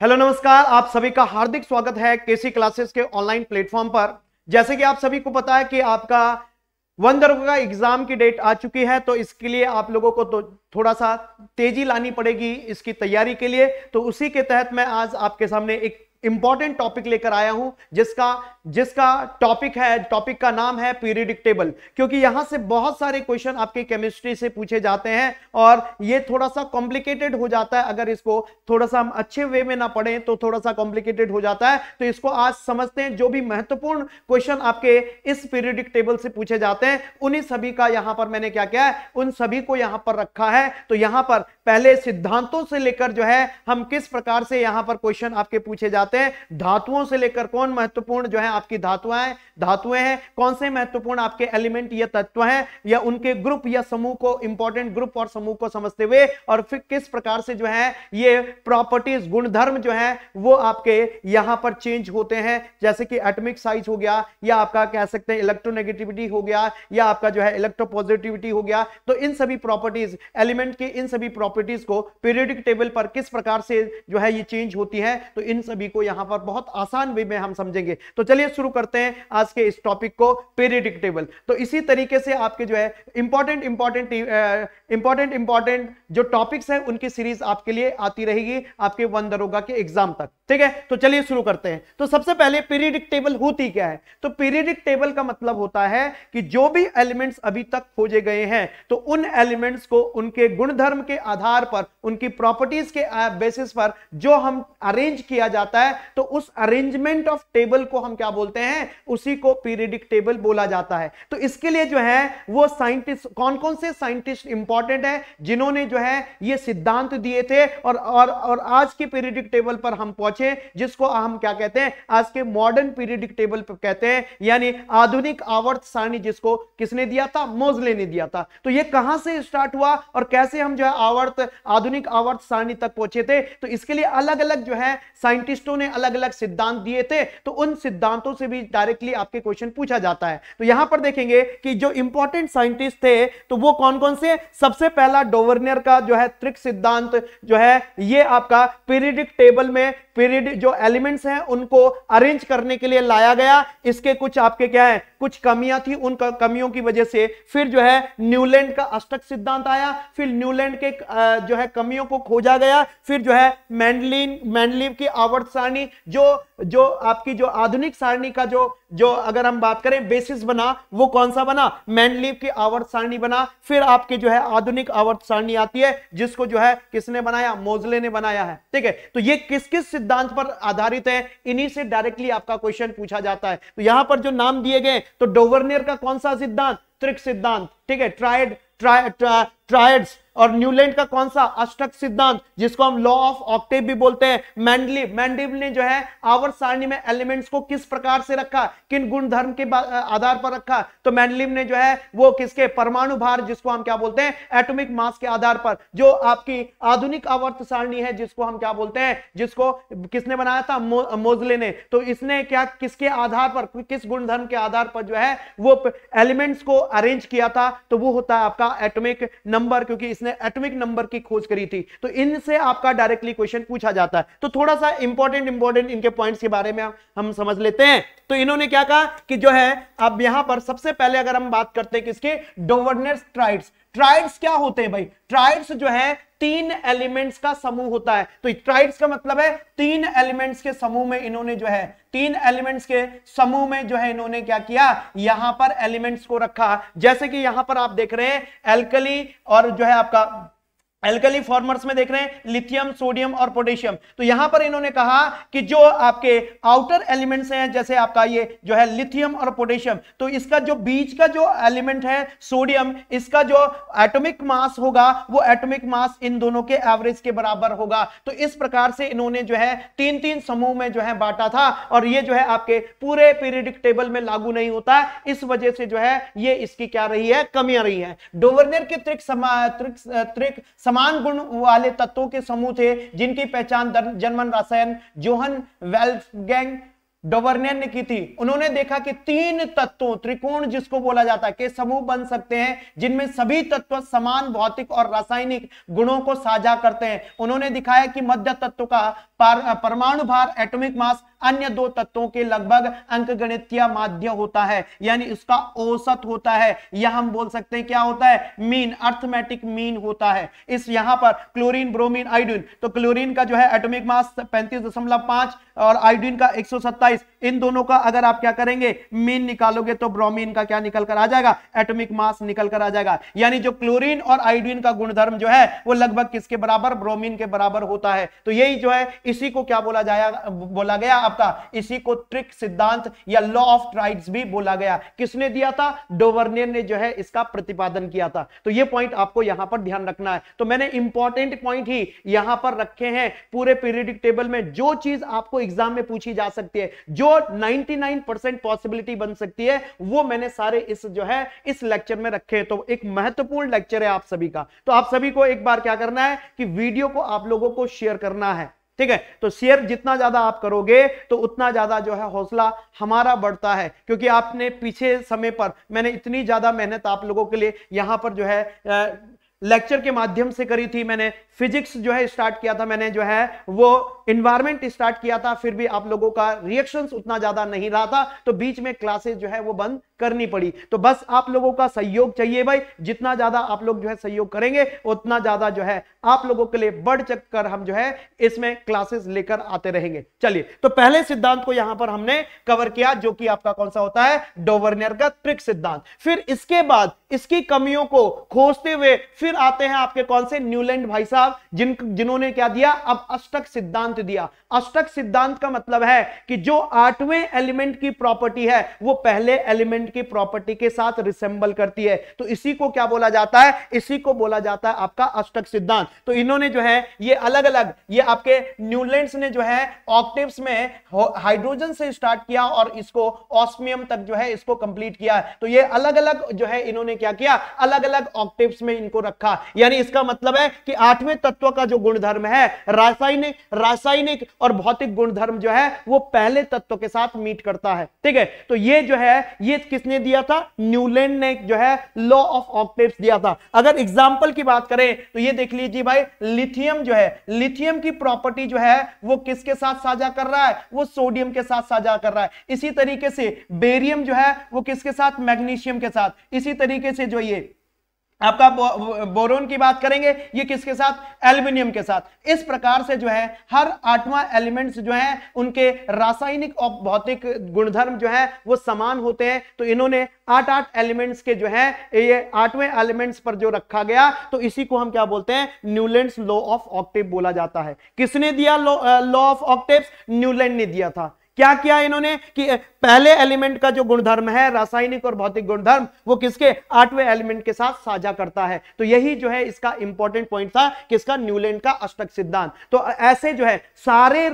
Hello नमस्कार, आप सभी का हार्दिक स्वागत है केसी क्लासेस के ऑनलाइन प्लेटफॉर्म पर। जैसे कि आप सभी को पता है कि आपका वंदर का एग्जाम की डेट आ चुकी है, तो इसके लिए आप लोगों को तो थोड़ा सा तेजी लानी पड़ेगी इसकी तैयारी के लिए। तो उसी के तहत मैं आज आपके सामने एक इंपॉर्टेंट टॉपिक लेकर आया हूं, जिसका टॉपिक का नाम है पीरियडिक टेबल। क्योंकि यहां से बहुत सारे क्वेश्चन आपके केमिस्ट्री से पूछे जाते हैं और ये थोड़ा सा कॉम्प्लिकेटेड हो जाता है। अगर इसको थोड़ा सा हम अच्छे वे में ना पढ़ें तो थोड़ा सा कॉम्प्लिकेटेड हो जाता है। तो इसको आज समझते हैं। जो भी महत्वपूर्ण क्वेश्चन आपके इस पीरियडिक टेबल से पूछे जाते हैं, उन्हीं सभी का यहां पर मैंने क्या किया है, उन सभी को यहां पर रखा है। तो यहां पर पहले सिद्धांतों से लेकर जो है हम किस प्रकार से यहां पर क्वेश्चन आपके पूछे जाते हैं, धातुओं से लेकर कौन महत्वपूर्ण जो है आपकी धातुएं हैं, कौन से महत्वपूर्ण आपके एलिमेंट या तत्व हैं, या उनके ग्रुप या समूह को, इंपॉर्टेंट ग्रुप और समूह को समझते हुए, और फिर किस प्रकार से जो है ये प्रॉपर्टीज, गुणधर्म जो है वो आपके यहां पर चेंज होते हैं। जैसे कि एटॉमिक साइज हो गया, या आपका कह सकते हैं इलेक्ट्रोनेगेटिविटी हो गया, या आपका जो है इलेक्ट्रोपॉजिटिविटी हो गया। तो इन सभी प्रॉपर्टीज, एलिमेंट के इन सभी प्रॉपर्टीज को पीरियडिक टेबल पर किस प्रकार से जो है ये चेंज होती है, तो इन सभी को यहां पर बहुत आसान वे में हम समझेंगे। तो चलिए शुरू करते हैं आज के इस टॉपिक को, पीरियडिक टेबल। तो इसी तरीके से आपके जो है इंपॉर्टेंट जो टॉपिक्स हैं उनकी सीरीज आपके लिए आती रहेगी आपके वन दरोगा के एग्जाम तक। ठीक है, तो चलिए शुरू करते हैं। तो सबसे पहले पीरियडिक टेबल होती क्या है? तो पीरियडिक टेबल का मतलब होता है कि जो भी एलिमेंट्स अभी तक खोजे गए हैं, तो उन एलिमेंट्स को उनके गुणधर्म के आधार पर, उनकी प्रॉपर्टीज के बेसिस पर जो हम अरेंज किया जाता है, तो उस अरेंजमेंट ऑफ टेबल को हम क्या बोलते हैं, उसी को पीरियडिक टेबल बोला जाता है। तो इसके लिए जो है वो साइंटिस्ट, कौन कौन से साइंटिस्ट इंपॉर्टेंट है जिन्होंने जो है ये सिद्धांत दिए थे, और आज के पीरियडिक टेबल पर हम पहुंचे, जिसको हम क्या कहते हैं, आज के मॉडर्न पीरियडिक टेबल पर कहते हैं, यानी आधुनिक आवर्त सारणी, जिसको किसने दिया था, मोजले ने दिया था। तो ये कहां से स्टार्ट हुआ और कैसे हम जो है आधुनिक आवर्त सारणी तक पहुंचे थे, तो इसके लिए अलग अलग जो है साइंटिस्टों ने अलग अलग सिद्धांत दिए थे। तो उन सिद्धांतों से भी डायरेक्टली आपके क्वेश्चन पूछा जाता है। तो यहां पर देखेंगे कि जो इंपॉर्टेंट साइंटिस्ट थे, तो वो कौन कौन से। सबसे पहला डोवर्नियर का जो है त्रिक सिद्धांत जो है, ये आपका पीरियडिक टेबल में पीरियड जो एलिमेंट्स हैं उनको अरेंज करने के लिए लाया गया। इसके कुछ आपके क्या है, कुछ कमियां थी, उन कमियों की वजह से फिर जो है न्यूलैंड का अष्टक सिद्धांत आया। फिर न्यूलैंड के जो है कमियों को खोजा गया। फिर जो है मेंडलीव की आवर्त सारणी, जो आपकी जो आधुनिक सारणी का जो अगर हम बात करें बेसिस बना, वो कौन सा बना, मेंडलीव की आवर्त सारणी बना। फिर आपकी जो है आधुनिक आवर्त सारणी आती है, जिसको जो है किसने बनाया, मोजले ने बनाया है। ठीक है, तो ये किस किस सिद्धांत पर आधारित है, इन्हीं से डायरेक्टली आपका क्वेश्चन पूछा जाता है। तो यहां पर जो नाम दिए गए, तो डोवर्नियर का कौन सा सिद्धांत, त्रिक सिद्धांत। ठीक है, ट्रायड्स। और न्यूलैंड का कौन सा, अष्टक सिद्धांत, जिसको हम लॉ ऑफ ऑक्टेव भी बोलते हैं। मेंडलीव ने जो है आवर्त सारणी में एलिमेंट्स को किस प्रकार से रखा, किन गुणधर्म के आधार पर रखा, तो मेंडलीव ने जो है वो किसके, परमाणु भार, जिसको हम क्या बोलते हैं, एटॉमिक मास के आधार पर। जो आपकी आधुनिक आवर्त सारणी है, जिसको हम क्या बोलते हैं, जिसको किसने बनाया था, मोजले ने। तो इसने क्या, किसके आधार पर, किस गुणधर्म के आधार पर जो है वो एलिमेंट्स को अरेंज किया था, तो वो होता है आपका एटॉमिक नंबर, क्योंकि इसने एटॉमिक नंबर की खोज करी थी। तो इनसे आपका डायरेक्टली क्वेश्चन पूछा जाता है। तो थोड़ा सा इंपॉर्टेंट इनके पॉइंट्स के बारे में हम समझ लेते हैं। तो इन्होंने क्या कहा कि जो है, अब यहां पर सबसे पहले अगर हम बात करते हैं किसके, डोवर्नियर्स ट्राइड्स। ट्राइड्स क्या होते हैं भाई, ट्राइड्स जो है 3 एलिमेंट्स का समूह होता है। तो ट्राइड्स का मतलब है 3 एलिमेंट्स के समूह में इन्होंने जो है, 3 एलिमेंट्स के समूह में जो है इन्होंने क्या किया, यहां पर एलिमेंट्स को रखा। जैसे कि यहां पर आप देख रहे हैं एल्कली, और जो है आपका एल्कली फॉर्मर्स में देख रहे हैं लिथियम, सोडियम और पोटेशियम। तो यहां पर इन्होंने कहा कि जो आपके आउटर एलिमेंट्स हैं, जैसे आपका ये जो है लिथियम और पोटेशियम, तो इसका जो बीच का जो एलिमेंट है सोडियम, इसका जो एटॉमिक मास होगा, वो एटॉमिक मास इन दोनों के एवरेज के बराबर होगा। तो इस प्रकार से इन्होंने जो है 3-3 समूह में जो है बांटा था, और ये जो है आपके पूरे पीरियडिक टेबल में लागू नहीं होता। इस वजह से जो है ये इसकी क्या रही है, कमियां रही है। डोवर्नियर के त्रिक समान गुण वाले तत्वों के समूह थे, जिनकी पहचान जर्मन रसायन जोहन वोल्फ्गैंग डोवर्नियर ने की थी। उन्होंने देखा कि 3 तत्वों, त्रिकोण जिसको बोला जाता है, के समूह बन सकते हैं जिनमें सभी तत्व समान भौतिक और रासायनिक गुणों को साझा करते हैं। उन्होंने दिखाया कि मध्य तत्व का परमाणु भार, एटॉमिक मास, अन्य 2 तत्वों के लगभग अंकगणितीय माध्य होता है, यानी इसका औसत होता है, या हम बोल सकते हैं क्या होता है, मीन, अर्थमेटिक मीन होता है। इस यहां पर क्लोरीन, ब्रोमीन, आयोडीन, तो क्लोरीन का जो है एटॉमिक मास 35.5 और आयोडीन का 127, इन दोनों का अगर आप क्या करेंगे, मीन निकालोगे तो ब्रोमीन का क्या निकल कर आ जाएगा, एटॉमिक मास निकल कर आ जाएगा। यानी जो क्लोरीन और आयोडीन का गुणधर्म जो है वो लगभग किसके बराबर, ब्रोमीन के बराबर होता है। तो यही जो है इसी को क्या बोला गया आपका, इसी को ट्रिक सिद्धांत या लॉ ऑफ ट्राइड्स भी बोला गया। किसने दिया था, डोवर्नियर ने जो है इसका प्रतिपादन किया था। तो ये पॉइंट आपको यहां पर ध्यान रखना है। तो मैंने इंपॉर्टेंट पॉइंट ही यहां पर रखे हैं। पूरे पीरियडिक टेबल में जो चीज आपको एग्जाम में पूछी जा सकती है, जो 99% पॉसिबिलिटी बन सकती है, वो मैंने सारे इस जो है इस लेक्चर में रखे। तो एक महत्वपूर्ण लेक्चर है आप सभी का। तो आप सभी को एक बार क्या करना है कि वीडियो को आप लोगों को शेयर करना है, ठीक है। तो शेयर जितना ज्यादा आप करोगे तो उतना ज्यादा जो है हौसला हमारा बढ़ता है, क्योंकि आपने पीछे समय पर मैंने इतनी ज्यादा मेहनत आप लोगों के लिए यहां पर जो है लेक्चर के माध्यम से करी थी। मैंने फिजिक्स जो है स्टार्ट किया था, मैंने जो है वो एनवायरनमेंट स्टार्ट किया था, फिर भी आप लोगों का रिएक्शंस उतना ज्यादा नहीं रहा था, तो बीच में क्लासेस जो है वो बंद करनी पड़ी। तो बस आप लोगों का सहयोग चाहिए भाई। जितना ज्यादा आप लोग जो है सहयोग करेंगे उतना ज्यादा जो है आप लोगों के लिए बढ़ चढ़ कर हम जो है इसमें क्लासेस लेकर आते रहेंगे। चलिए, तो पहले सिद्धांत को यहां पर हमने कवर किया, जो कि आपका कौन सा होता है, डोवर्नियर का ट्रिक सिद्धांत। फिर इसके बाद इसकी कमियों को खोजते हुए फिर आते हैं आपके कौन से, न्यूलैंड भाई साहब, जिन्होंने क्या दिया, अब अष्टक सिद्धांत दिया। अष्टक सिद्धांत का मतलब है कि जो 8वें एलिमेंट की प्रॉपर्टी है वो पहले एलिमेंट की प्रॉपर्टी के साथ रिसेंबल करती है। तो इसी को क्या बोला जाता है, इसी को बोला जाता है आपका अष्टक सिद्धांत। तो इन्होंने जो है ये अलग अलग, ये आपके न्यूलैंड्स ने जो है ऑक्टेव्स में हाइड्रोजन से स्टार्ट किया और इसको ऑस्मियम तक जो है इसको कंप्लीट किया। तो ये अलग अलग जो है इन्होंने क्या किया, अलग अलग ऑक्टेव्स में इनको रखा। यानी इसका मतलब है कि 8वें तत्व का जो गुणधर्म है, रासायनिक और भौतिक गुणधर्म जो है वो पहले तत्व के साथ मीट करता है, ठीक है। तो ये जो है ये किसने दिया था, न्यूलैंड ने जो है लॉ ऑफ ऑक्टेव्स दिया था। अगर एग्जांपल की बात करें तो ये देख लीजिए भाई, लिथियम जो है, लिथियम की प्रॉपर्टी जो है वो किसके साथ साझा कर रहा है, वो सोडियम के साथ साझा कर रहा है। इसी तरीके से बेरियम जो है वो किसके साथ, मैग्नीशियम के साथ। इसी तरीके से जो ये आपका बोरोन की बात करेंगे, ये किसके साथ, एल्युमिनियम के साथ। इस प्रकार से जो है हर 8वां एलिमेंट्स जो है उनके रासायनिक और भौतिक गुणधर्म जो है वो समान होते हैं। तो इन्होंने 8 एलिमेंट्स के जो है ये 8वें एलिमेंट्स पर जो रखा गया, तो इसी को हम क्या बोलते हैं, न्यूलैंड्स लॉ ऑफ ऑक्टेव बोला जाता है। किसने दिया लॉ ऑफ ऑक्टेव्स, न्यूलैंड ने दिया था। क्या किया इन्होंने कि पहले एलिमेंट का जो गुणधर्म है, रासायनिक और भौतिक गुणधर्म, वो किसके, 8वें एलिमेंट के साथ साझा करता है। तो यही जो है इसका इंपॉर्टेंट पॉइंट था, किसका, न्यूलैंड का अष्टक सिद्धांत। तो ऐसे जो है सारे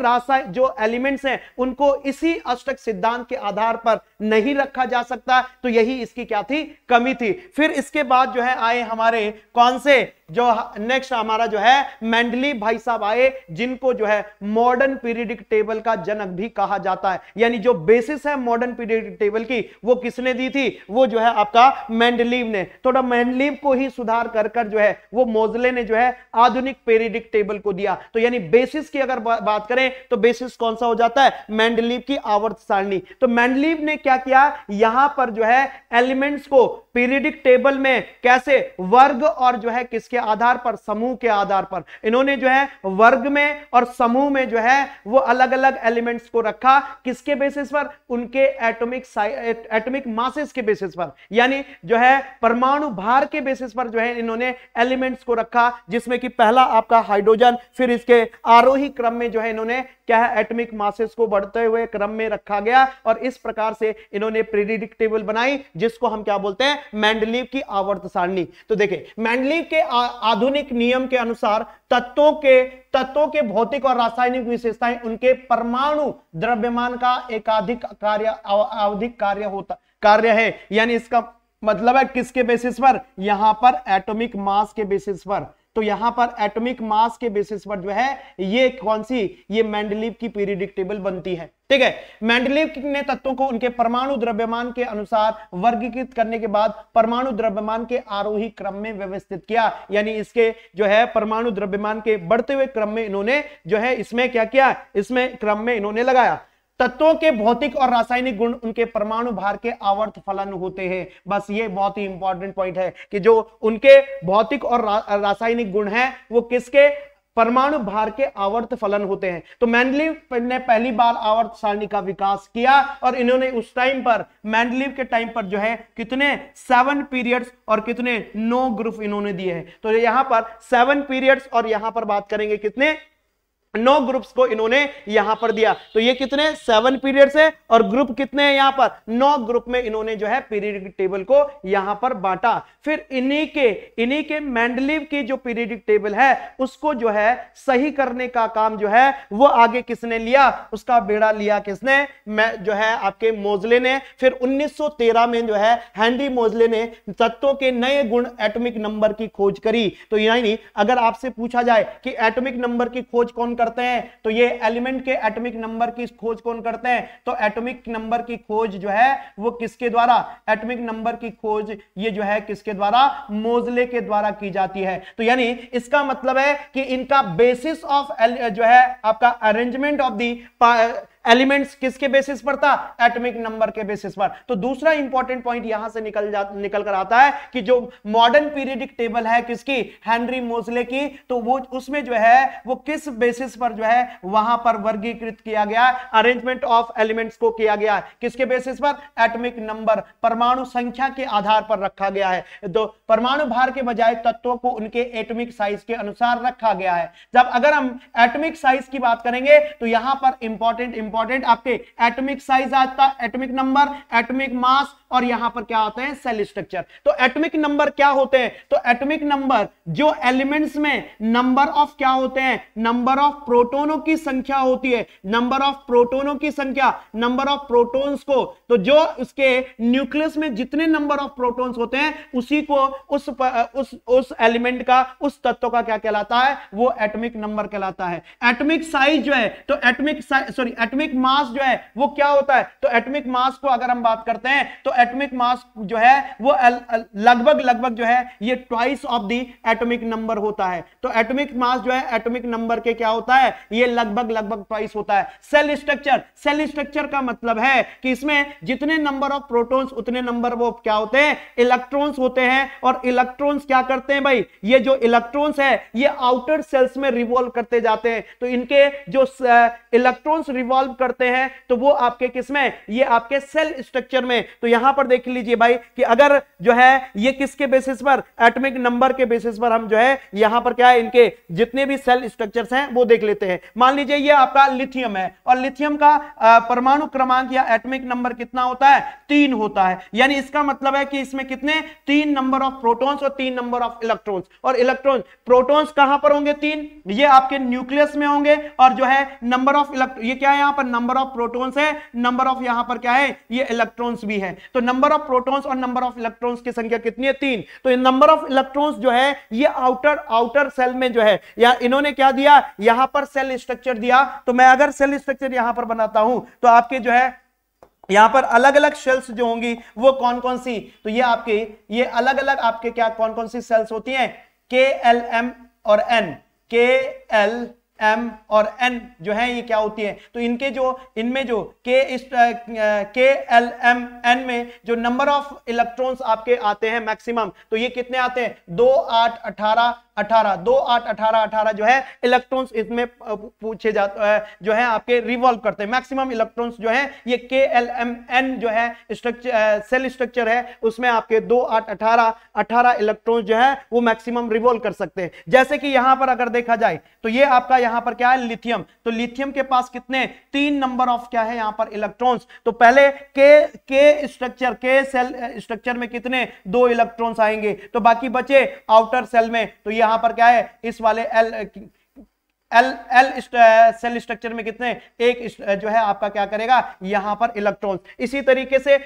जो एलिमेंट्स हैं उनको इसी अष्टक सिद्धांत के आधार पर नहीं रखा जा सकता। तो यही इसकी क्या थी, कमी थी। फिर इसके बाद जो है आए हमारे कौन से, जो नेक्स्ट हमारा जो है मेंडलीव भाई साहब आए, जिनको जो है मॉडर्न पीरियडिक टेबल का जनक भी कहा जाता है। यानी जो बेसिस है मॉडर्न पीरियडिक टेबल की, वो किसने दी थी, वो जो है आपका मेंडलीव ने। थोड़ा मेंडलीव को ही सुधार कर जो है वो मोजले ने जो है आधुनिक पीरियडिक टेबल को दिया। तो यानी बेसिस की अगर बात करें तो बेसिस कौन सा हो जाता है, मेंडलीव की आवर्त सारणी। तो मेंडलीव ने क्या किया, यहां पर जो है एलिमेंट्स को पीरियडिक टेबल में कैसे, वर्ग और जो है किसके आधार पर, समूह के आधार पर। इन्होंने जो है वर्ग में और समूह में जो है वो अलग अलग एलिमेंट्स को रखा। किसके बेसिस पर, उनके एटॉमिक मासेस के बेसिस पर, यानी जो है परमाणु भार के बेसिस पर जो है इन्होंने एलिमेंट्स को रखा, जिसमें कि पहला आपका हाइड्रोजन, फिर इसके आरोही क्रम में जो है इन्होंने क्या है, एटॉमिक मासेस को बढ़ते हुए क्रम में रखा गया। और इस प्रकार से इन्होंने पीरियडिक टेबल बनाई, जिसको हम क्या बोलते हैं, मेंडलीव की आवर्त सारणी। तो देखिए मेंडलीव के आधुनिक नियम के अनुसार तत्वों के भौतिक और रासायनिक विशेषताएं उनके परमाणु द्रव्यमान का एकाधिक आवधिक कार्य है। यानी इसका मतलब है किसके बेसिस पर, यहां पर एटॉमिक मास के बेसिस पर। तो यहां पर एटॉमिक मास के बेसिस पर जो है ये कौन सी, ये मेंडलीव की पीरियडिक टेबल बनती है। ठीक है। मेंडलीव ने तत्वों को उनके परमाणु द्रव्यमान के अनुसार वर्गीकृत करने के बाद परमाणु द्रव्यमान के आरोही क्रम में व्यवस्थित किया, यानी इसके जो है परमाणु द्रव्यमान के बढ़ते हुए क्रम में इन्होंने जो है इसमें क्या किया, इसमें क्रम में इन्होंने लगाया। तत्वों के भौतिक और रासायनिक गुण उनके परमाणु भार के आवर्त फलन होते हैं। बस ये बहुत ही इंपॉर्टेंट पॉइंट है कि जो उनके भौतिक और रासायनिक गुण हैं वो किसके, परमाणु भार के आवर्त फलन होते हैं। तो मेंडलीव ने पहली बार आवर्त सारणी का विकास किया और इन्होंने उस टाइम पर, मेंडलीव के टाइम पर जो है कितने 7 पीरियड्स और कितने 9 ग्रुप इन्होंने दिए हैं। तो यहां पर 7 पीरियड्स और यहां पर बात करेंगे कितने 9 ग्रुप्स को इन्होंने यहां पर दिया। तो ये कितने 7 पीरियड्स है और ग्रुप कितने हैं यहां पर 9 ग्रुप में इन्होंने जो है पीरियडिक टेबल को यहां पर बांटा। फिर इन्हीं के मेंडलीव की जो पीरियडिक टेबल है उसको जो है सही करने का काम जो है वो आगे किसने लिया, उसका बेड़ा लिया किसने, जो है आपके मोजले ने। फिर 1913 में जो है हेनरी मोजले ने तत्वों के नए गुण एटॉमिक नंबर की खोज करी। तो यानी अगर आपसे पूछा जाए कि एटॉमिक नंबर की खोज कौन करते हैं, तो ये एलिमेंट के एटॉमिक नंबर की खोज कौन करते हैं, तो एटॉमिक नंबर की खोज जो है वो किसके द्वारा, एटॉमिक नंबर की खोज ये जो है किसके द्वारा, मोजले के द्वारा की जाती है। तो यानी इसका मतलब है कि इनका बेसिस ऑफ जो है आपका अरेंजमेंट ऑफ दी एलिमेंट्स किसके बेसिस पर था, एटॉमिक नंबर के बेसिस पर। तो दूसरा इंपॉर्टेंट पॉइंट यहां से निकल कर आता है कि जो मॉडर्न पीरियडिक टेबल है किसकी, हेनरी मोजले की, तो वो उसमें जो है वो किस बेसिस पर जो है वहां पर वर्गीकृत किया गया, अरेंजमेंट ऑफ एलिमेंट्स को किया गया किसके बेसिस पर, एटॉमिक नंबर, परमाणु संख्या के आधार पर रखा गया है। तो परमाणु भार के बजाय तत्वों को उनके एटॉमिक साइज के अनुसार रखा गया है। जब अगर हम एटॉमिक साइज की बात करेंगे तो यहां पर इंपॉर्टेंट आपके एटॉमिक साइज आता है, एटॉमिक नंबर, एटॉमिक मास और यहां पर क्या होते हैं, सेल स्ट्रक्चर। तो एटॉमिक नंबर क्या होते हैं, तो एटॉमिक नंबर जो एलिमेंट्स में नंबर ऑफ क्या होते हैं, नंबर ऑफ प्रोटॉनों की संख्या होती है, नंबर ऑफ प्रोटॉनों की संख्या, नंबर ऑफ प्रोटॉन्स को, तो जो उसके न्यूक्लियस में जितने नंबर ऑफ प्रोटॉन्स होते हैं उसी को उस एलिमेंट का, उस तत्व का क्या कहलाता है, वो एटॉमिक नंबर कहलाता है। एटॉमिक साइज जो है, तो एटॉमिक मास जो है वो क्या होता है, तो एटॉमिक मास को अगर हम बात करते हैं तो एटॉमिक मास जो है वो लगभग जो है ये twice of the atomic number होता है। तो एटॉमिक मास जो है एटॉमिक नंबर के क्या होता है, ये लगभग ट्वाइस होता है। सेल स्ट्रक्चर का मतलब है कि इसमें जितने नंबर ऑफ प्रोटॉन्स उतने नंबर वो क्या होते हैं, इलेक्ट्रॉन्स होते हैं। और इलेक्ट्रॉन्स क्या करते हैं भाई, ये जो इलेक्ट्रॉन्स है ये आउटर सेल्स में रिवॉल्व करते जाते हैं। तो इनके जो इलेक्ट्रॉन्स रिवॉल्व करते हैं तो वो आपके किसमें, ये आपके सेल स्ट्रक्चर में। तो यहां पर देख लीजिए भाई कि अगर जो है ये किसके बेसिस पर, एटॉमिक नंबर के बेसिस पर हम जो है यहां पर क्या है, इनके जितने भी सेल स्ट्रक्चर्स हैं वो देख लेते हैं। मान लीजिए ये आपका लिथियम है और लिथियम का परमाणु क्रमांक या एटॉमिक नंबर कितना होता है, 3 होता है। यानी इसका मतलब है कि इसमें कितने 3 नंबर ऑफ प्रोटॉन्स और 3 नंबर ऑफ इलेक्ट्रॉन्स। और इलेक्ट्रॉन प्रोटॉन्स कहां पर होंगे, 3, ये आपके न्यूक्लियस में होंगे। और जो है नंबर ऑफ ये क्या है, यहां पर नंबर ऑफ प्रोटॉन्स है, नंबर ऑफ यहां पर क्या है, ये इलेक्ट्रॉन्स भी है। तो नंबर ऑफ प्रोटॉन्स और नंबर ऑफ इलेक्ट्रॉन्स की संख्या कितनी है, 3। तो नंबर ऑफ इलेक्ट्रॉन्स जो है ये आउटर सेल में जो है, या इन्होंने क्या दिया, यहां पर सेल स्ट्रक्चर दिया। तो मैं अगर सेल स्ट्रक्चर यहां पर बनाता हूं तो आपके जो है यहां पर अलग अलग सेल्स जो होंगी वो कौन कौन सी, तो ये आपके ये अलग अलग आपके क्या कौन कौन सी सेल्स होती हैं, KLM और N, KLM और N जो है ये क्या होती है। तो इनके जो इनमें जो KLM N में जो नंबर ऑफ इलेक्ट्रॉन्स आपके आते हैं मैक्सिमम, तो ये कितने आते हैं, 2, 8, 18, 2, 8, 18 जो है इलेक्ट्रॉन्स इसमें पूछे जाते हैं, जो है आपके रिवॉल्व करते हैं। मैक्सिमम इलेक्ट्रॉन्स जो है ये KLMN जो है स्ट्रक्चर, सेल स्ट्रक्चर है, उसमें आपके 2, 8, 18 इलेक्ट्रॉन्स जो है वो मैक्सिमम रिवॉल्व कर सकते हैं। जैसे कि यहां पर अगर देखा जाए तो ये आपका यहां पर क्या है, लिथियम। तो लिथियम के पास कितने, 3 नंबर ऑफ क्या है यहां पर इलेक्ट्रॉन्स। तो पहले के स्ट्रक्चर, के सेल स्ट्रक्चर में कितने, 2 इलेक्ट्रॉन्स आएंगे। तो बाकी बचे आउटर सेल में, तो यहां पर क्या है, इस वाले एल सेल स्ट्रक्चर में कितने, एक जो है आपका क्या करेगा यहां पर इलेक्ट्रॉन्स। इसी तरीके से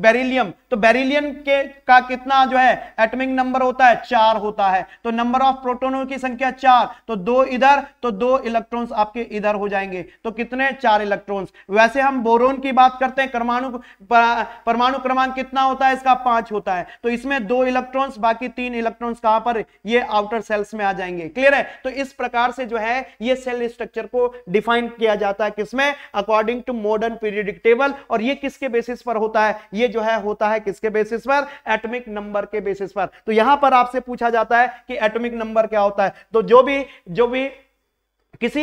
बेरिलियम, तो बेरिलियम के का कितना जो है एटॉमिक नंबर होता है, 4 होता है। तो नंबर ऑफ प्रोटॉनों की संख्या 4, तो 2 इधर, तो 2 इलेक्ट्रॉन्स आपके इधर हो जाएंगे, तो कितने 4 इलेक्ट्रॉन्स। वैसे हम बोरोन की बात करते हैं, परमाणु क्रमांक कितना होता है इसका, 5 होता है। तो इसमें 2 इलेक्ट्रॉन्स, बाकी 3 इलेक्ट्रॉन्स कहां पर, ये आउटर सेल्स में आ जाएंगे। क्लियर है। तो इस प्रकार से जो है ये सेल स्ट्रक्चर को डिफाइन किया जाता है, किसमें, according to modern periodic table. और ये किसके बेसिस पर होता है, ये जो है होता है किसके बेसिस पर, एटॉमिक नंबर के बेसिस पर। तो यहां पर आपसे पूछा जाता है कि एटॉमिक नंबर क्या होता है। तो जो भी किसी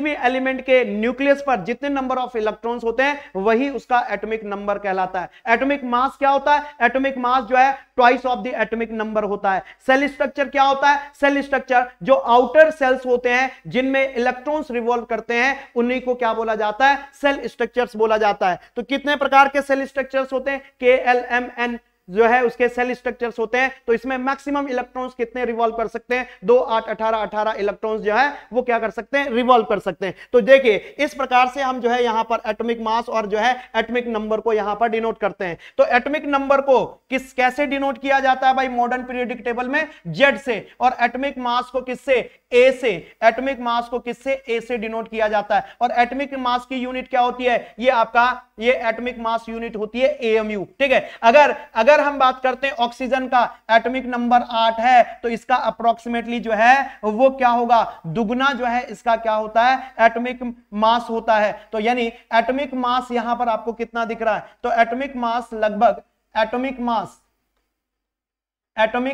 भी एलिमेंट के न्यूक्लियस पर जितने नंबर ऑफ इलेक्ट्रॉन्स होते हैं वही उसका एटॉमिक नंबर कहलाता है। एटॉमिक मास क्या होता है, एटॉमिक मास जो है twice of the atomic number होता है। सेल स्ट्रक्चर क्या होता है, सेल स्ट्रक्चर जो आउटर सेल्स होते हैं जिनमें इलेक्ट्रॉन्स रिवॉल्व करते हैं उन्हीं को क्या बोला जाता है, सेल स्ट्रक्चर्स बोला जाता है। तो कितने प्रकार के सेल स्ट्रक्चर्स होते हैं, KLMN जो है उसके सेल स्ट्रक्चर्स होते हैं। तो इसमें मैक्सिमम इलेक्ट्रॉन्स कितने रिवॉल्व कर सकते हैं, 2, 8, 18 इलेक्ट्रॉन्स जो है वो क्या कर सकते हैं, रिवॉल्व कर सकते हैं। तो देखिए इस प्रकार से हम जो है यहां पर एटॉमिक मास और जो है एटॉमिक नंबर को यहां पर डिनोट करते हैं। तो एटॉमिक नंबर को कैसे डिनोट किया जाता है भाई, मॉडर्न पीरियोडिक टेबल में Z से, और एटॉमिक मास को किससे, A से। एटॉमिक मास को किससे, A से डिनोट किया जाता है। और एटॉमिक मास की यूनिट क्या होती है, ये आपका ये एटॉमिक मास यूनिट होती है AMU। ठीक है। अगर हम बात करते हैं ऑक्सीजन का एटॉमिक नंबर 8 है, तो इसका अप्रोक्सीमेटली जो है वो क्या होगा, दुगना जो है इसका क्या होता है, एटॉमिक मास होता है। तो यानी एटॉमिक मास यहां पर आपको कितना दिख रहा है, तो एटॉमिक मास लगभग एटॉमिक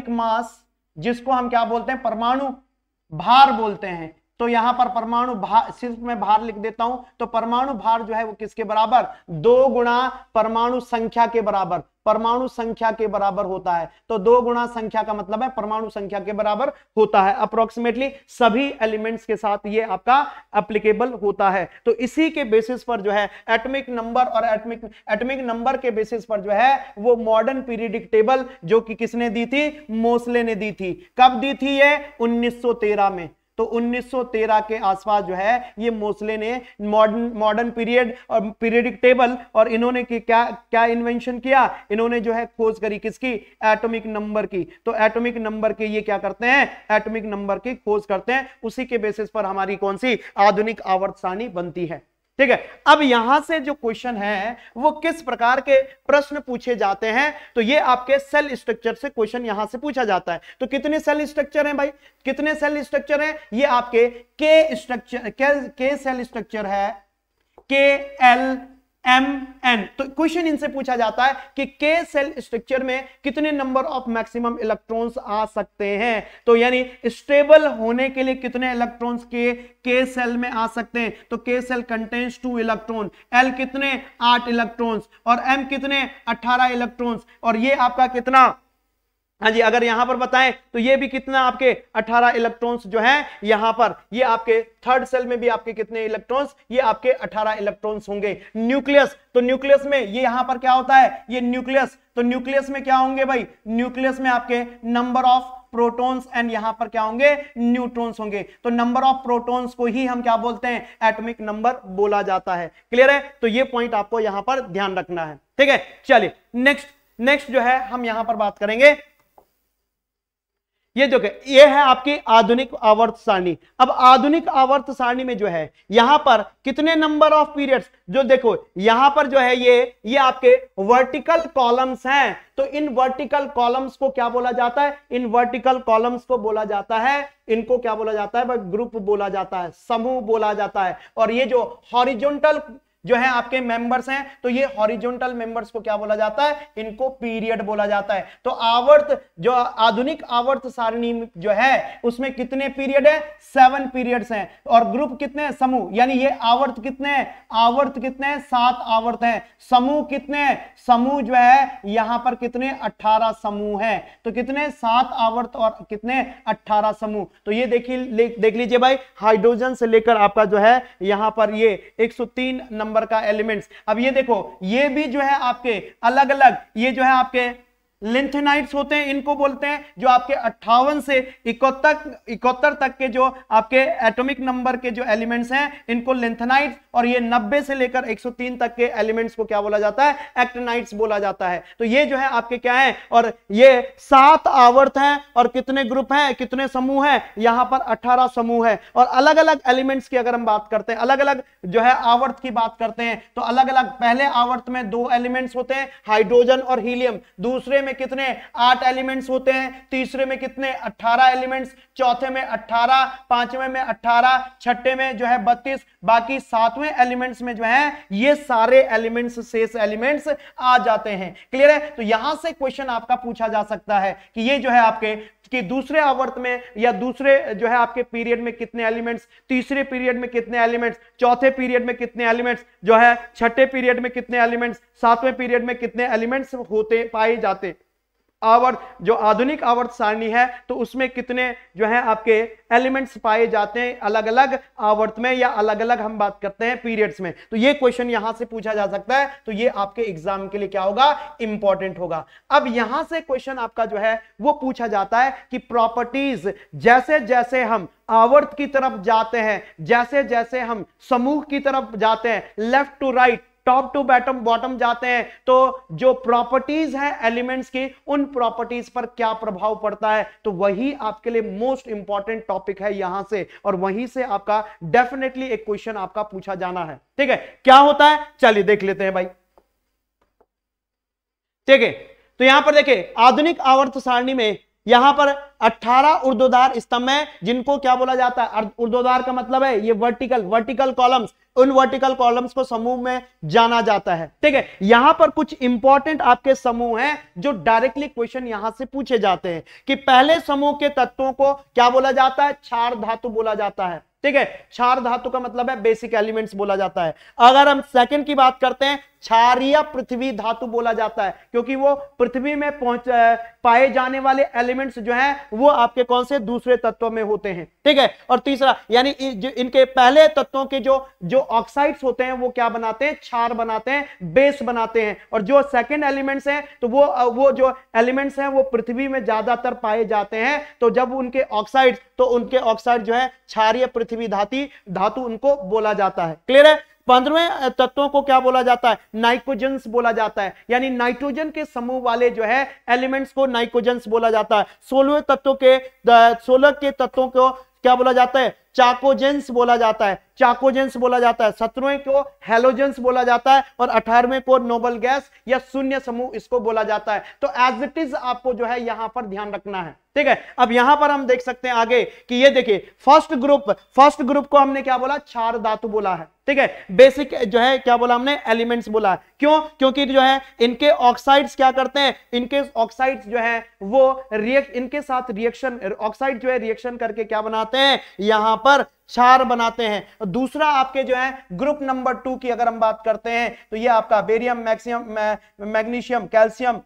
मास जिसको हम क्या बोलते हैं, परमाणु भार बोलते हैं। तो यहां पर परमाणु भार, सिर्फ मैं भार लिख देता हूं, तो परमाणु भार जो है वो किसके बराबर, 2 गुना परमाणु संख्या के बराबर, परमाणु संख्या के बराबर होता है। तो 2 गुना संख्या का मतलब है परमाणु संख्या के बराबर होता है। अप्रोक्सीमेटली सभी एलिमेंट्स के साथ ये आपका एप्लीकेबल होता है। तो इसी के बेसिस पर जो है एटॉमिक नंबर और एटॉमिक नंबर के बेसिस पर जो है वो मॉडर्न पीरियोडिक टेबल जो कि किसने दी थी, मोसले ने दी थी। कब दी थी ये, 1913 में। तो 1913 के आसपास जो है ये मोसले ने मॉडर्न पीरियड और पीरियोडिक टेबल, और इन्होंने क्या इन्वेंशन किया, इन्होंने जो है खोज करी किसकी, एटॉमिक नंबर की। तो एटॉमिक नंबर के ये क्या करते हैं, एटॉमिक नंबर की खोज करते हैं। उसी के बेसिस पर हमारी कौन सी आधुनिक आवर्त सारणी बनती है। ठीक है। अब यहां से जो क्वेश्चन है वो किस प्रकार के प्रश्न पूछे जाते हैं, तो ये आपके सेल स्ट्रक्चर से क्वेश्चन यहां से पूछा जाता है। तो कितने सेल स्ट्रक्चर हैं भाई, कितने सेल स्ट्रक्चर हैं, ये आपके के सेल स्ट्रक्चर है, KLMN। तो क्वेश्चन इनसे पूछा जाता है कि के सेल स्ट्रक्चर में कितने नंबर ऑफ मैक्सिमम इलेक्ट्रॉन्स आ सकते हैं। तो यानी स्टेबल होने के लिए कितने इलेक्ट्रॉन्स के सेल में आ सकते हैं। तो के सेल कंटेन्स 2 इलेक्ट्रॉन, L कितने 8 इलेक्ट्रॉन्स, और M कितने 18 इलेक्ट्रॉन्स, और ये आपका कितना, हाँ जी अगर यहां पर बताएं तो ये भी कितना आपके 18 इलेक्ट्रॉन्स जो हैं यहां पर, ये आपके थर्ड सेल में भी आपके कितने इलेक्ट्रॉन्स, ये आपके 18 इलेक्ट्रॉन्स होंगे। न्यूक्लियस, तो न्यूक्लियस में ये यहां पर क्या होता है, ये न्यूक्लियस, तो न्यूक्लियस में क्या होंगे भाई, न्यूक्लियस में आपके नंबर ऑफ प्रोटॉन्स एंड यहां पर क्या होंगे, न्यूट्रॉन्स होंगे। तो नंबर ऑफ प्रोटॉन्स को ही हम क्या बोलते हैं, एटॉमिक नंबर बोला जाता है। क्लियर है। तो ये पॉइंट आपको यहां पर ध्यान रखना है। ठीक है। चलिए नेक्स्ट जो है हम यहां पर बात करेंगे, ये जो ये है आपकी आधुनिक आवर्त सारणी। अब आधुनिक आवर्त सारणी में जो है यहां पर कितने नंबर ऑफ पीरियड्स, जो देखो यहां पर जो है ये आपके वर्टिकल कॉलम्स हैं। तो इन वर्टिकल कॉलम्स को क्या बोला जाता है, इन वर्टिकल कॉलम्स को बोला जाता है, इनको क्या बोला जाता है, ग्रुप बोला जाता है, समूह बोला जाता है। और ये जो हॉरिजॉन्टल जो है आपके मेंबर्स हैं, तो ये हॉरिजॉन्टल मेंबर्स को क्या बोला जाता है, इनको पीरियड बोला जाता है। तो आवर्त जो आधुनिक आवर्त सारणी जो है उसमें कितने पीरियड है, 7 पीरियड्स हैं। और ग्रुप कितने हैं, समूह, यानी ये आवर्त कितने हैं, आवर्त कितने हैं, 7 आवर्त हैं। समूह कितने हैं, समूह जो है यहां पर कितने, 18 समूह हैं। तो कितने, 7 आवर्त और कितने, 18 समूह। तो ये देख लीजिए भाई, हाइड्रोजन से लेकर आपका जो है यहां पर ये 103 नंबर का एलिमेंट्स। अब ये देखो, ये भी जो है आपके अलग अलग, ये जो है आपके लिंथेनाइड्स होते हैं, इनको बोलते हैं जो आपके 58 से 71 तक के जो आपके एटॉमिक नंबर के जो एलिमेंट्स हैं इनको लिंथेनाइड्स, और ये 90 से लेकर 103 तक के एलिमेंट्स को क्या बोला जाता है, एक्टिनाइड्स बोला जाता है। तो ये जो है आपके क्या है, और ये 7 आवर्त हैं और कितने ग्रुप हैं, कितने समूह हैं, यहां पर 18 समूह है। और अलग अलग एलिमेंट्स की अगर हम बात करते हैं, अलग अलग जो है आवर्त की बात करते हैं, तो अलग अलग पहले आवर्त में 2 एलिमेंट्स होते हैं, हाइड्रोजन और हीलियम। दूसरे में कितने, 8 एलिमेंट्स होते हैं। तीसरे में कितने, 18 एलिमेंट्स। चौथे में 18, पांचवें में 18, छठे में जो है 32, बाकी 7वें एलिमेंट्स में जो है ये सारे एलिमेंट्स, शेष एलिमेंट्स आ जाते हैं। क्लियर है? तो यहां से क्वेश्चन आपका पूछा जा सकता है कि ये जो है आपके कि दूसरे आवर्त में या दूसरे जो है आपके पीरियड में कितने एलिमेंट्स, तीसरे पीरियड में कितने एलिमेंट्स, चौथे पीरियड में कितने एलिमेंट्स, जो है छठे पीरियड में कितने एलिमेंट्स, 7वें पीरियड में कितने एलिमेंट्स होते पाए जाते। आवर्त जो आधुनिक आवर्त सारणी है तो उसमें कितने जो है आपके एलिमेंट्स पाए जाते हैं अलग अलग आवर्त में, या अलग अलग हम बात करते हैं पीरियड्स में। तो ये क्वेश्चन यहां से पूछा जा सकता है, तो ये आपके एग्जाम के लिए क्या होगा, इंपॉर्टेंट होगा। अब यहां से क्वेश्चन आपका जो है वो पूछा जाता है कि प्रॉपर्टीज, जैसे जैसे हम आवर्त की तरफ जाते हैं, जैसे जैसे हम समूह की तरफ जाते हैं, left to right, top to bottom जाते हैं, तो जो प्रॉपर्टीज हैं एलिमेंट्स की, उन प्रॉपर्टीज पर क्या प्रभाव पड़ता है, तो वही आपके लिए मोस्ट इंपॉर्टेंट टॉपिक है यहां से, और वहीं से आपका डेफिनेटली एक क्वेश्चन आपका पूछा जाना है। ठीक है, क्या होता है, चलिए देख लेते हैं भाई। ठीक है, तो यहां पर देखिए आधुनिक आवर्त सारणी में यहां पर 18 ऊर्ध्वाधर स्तंभ है, जिनको क्या बोला जाता है, ऊर्ध्वाधर का मतलब है ये वर्टिकल कॉलम्स, उन वर्टिकल कॉलम्स को समूह में जाना जाता है। ठीक है, यहां पर कुछ इंपॉर्टेंट आपके समूह हैं जो डायरेक्टली क्वेश्चन यहां से पूछे जाते हैं कि पहले समूह के तत्वों को क्या बोला जाता है, क्षार धातु बोला जाता है। ठीक है, क्षार धातु का मतलब है बेसिक एलिमेंट्स बोला जाता है। अगर हम सेकंड की बात करते हैं, क्षारीय पृथ्वी धातु बोला जाता है, क्योंकि वो पृथ्वी में पाए जाने वाले एलिमेंट्स जो हैं वो आपके कौन से, दूसरे तत्वों में होते हैं। ठीक है, और तीसरा यानी इनके पहले तत्वों के जो ऑक्साइड्स होते हैं वो क्या बनाते हैं, क्षार बनाते हैं, बेस बनाते हैं। और जो सेकंड एलिमेंट्स हैं तो वो जो एलिमेंट्स हैं वो पृथ्वी में ज्यादातर पाए जाते हैं, तो जब उनके ऑक्साइड्स, तो उनके ऑक्साइड जो है क्षारीय पृथ्वी धातु उनको बोला जाता है। क्लियर है? 15वें तत्वों को क्या बोला जाता है, नाइट्रोजन्स बोला जाता है, यानी नाइट्रोजन के समूह वाले जो है एलिमेंट्स को नाइट्रोजन्स बोला जाता है। 16 के तत्वों को क्या बोला जाता है, चाकोजेंस बोला जाता है, 17वें को हेलोजेंस बोला जाता है, और 18वें को नोबल गैस या शून्य समूह इसको बोला जाता है। तो एज इट इज आपको जो है यहां पर ध्यान रखना है। ठीक है, अब यहां पर हम देख सकते हैं आगे कि ये देखिए फर्स्ट ग्रुप को हमने क्या बोला, क्षार धातु बोला है। ठीक है, बेसिक जो है क्या बोला हमने, एलिमेंट्स बोला है। क्यों? क्योंकि जो है इनके ऑक्साइड्स क्या करते हैं, इनके ऑक्साइड्स जो है वो इनके साथ रिएक्शन, ऑक्साइड जो है रिएक्शन करके क्या बनाते हैं, यहां पर क्षार बनाते हैं। दूसरा आपके जो है ग्रुप नंबर 2 की अगर हम बात करते हैं तो ये आपका बेरियम, मैग्नीशियम, कैल्शियम,